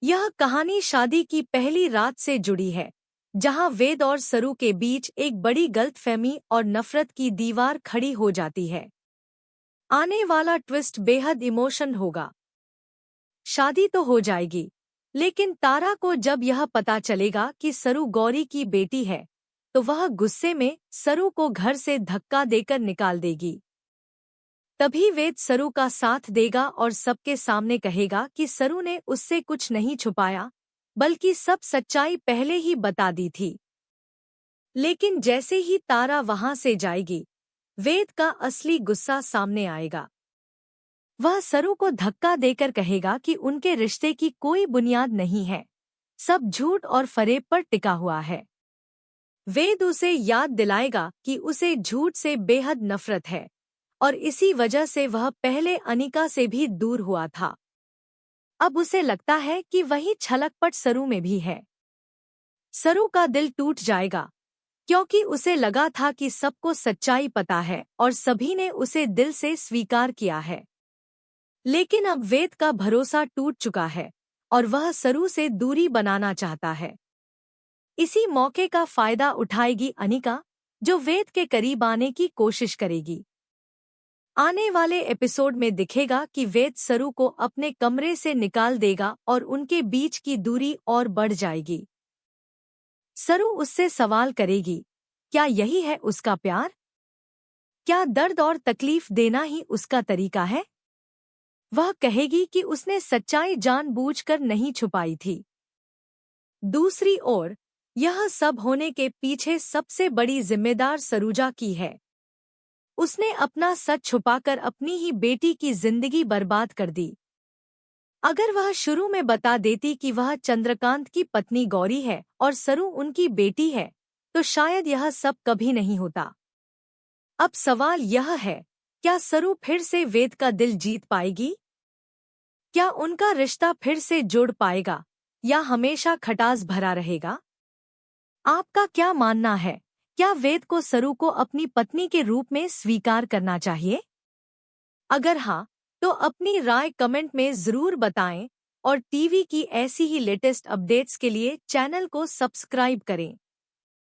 यह कहानी शादी की पहली रात से जुड़ी है, जहां वेद और सरू के बीच एक बड़ी गलतफहमी और नफरत की दीवार खड़ी हो जाती है। आने वाला ट्विस्ट बेहद इमोशन होगा। शादी तो हो जाएगी, लेकिन तारा को जब यह पता चलेगा कि सरू गौरी की बेटी है, तो वह गुस्से में सरू को घर से धक्का देकर निकाल देगी। तभी वेद सरू का साथ देगा और सबके सामने कहेगा कि सरू ने उससे कुछ नहीं छुपाया, बल्कि सब सच्चाई पहले ही बता दी थी। लेकिन जैसे ही तारा वहां से जाएगी, वेद का असली गुस्सा सामने आएगा। वह सरू को धक्का देकर कहेगा कि उनके रिश्ते की कोई बुनियाद नहीं है, सब झूठ और फरेब पर टिका हुआ है। वेद उसे याद दिलाएगा कि उसे झूठ से बेहद नफरत है, और इसी वजह से वह पहले अनिका से भी दूर हुआ था। अब उसे लगता है कि वही छलकपट सरू में भी है। सरू का दिल टूट जाएगा, क्योंकि उसे लगा था कि सबको सच्चाई पता है और सभी ने उसे दिल से स्वीकार किया है। लेकिन अब वेद का भरोसा टूट चुका है और वह सरू से दूरी बनाना चाहता है। इसी मौके का फायदा उठाएगी अनिका, जो वेद के करीब आने की कोशिश करेगी। आने वाले एपिसोड में दिखेगा कि वेद सरू को अपने कमरे से निकाल देगा और उनके बीच की दूरी और बढ़ जाएगी। सरू उससे सवाल करेगी, क्या यही है उसका प्यार? क्या दर्द और तकलीफ देना ही उसका तरीका है? वह कहेगी कि उसने सच्चाई जानबूझकर नहीं छुपाई थी। दूसरी ओर, यह सब होने के पीछे सबसे बड़ी जिम्मेदार सरूजा की है। उसने अपना सच छुपाकर अपनी ही बेटी की जिंदगी बर्बाद कर दी। अगर वह शुरू में बता देती कि वह चंद्रकांत की पत्नी गौरी है और सरू उनकी बेटी है, तो शायद यह सब कभी नहीं होता। अब सवाल यह है, क्या सरू फिर से वेद का दिल जीत पाएगी? क्या उनका रिश्ता फिर से जुड़ पाएगा या हमेशा खटास भरा रहेगा? आपका क्या मानना है? क्या वेद को सरू को अपनी पत्नी के रूप में स्वीकार करना चाहिए? अगर हाँ, तो अपनी राय कमेंट में जरूर बताएं और टीवी की ऐसी ही लेटेस्ट अपडेट्स के लिए चैनल को सब्सक्राइब करें।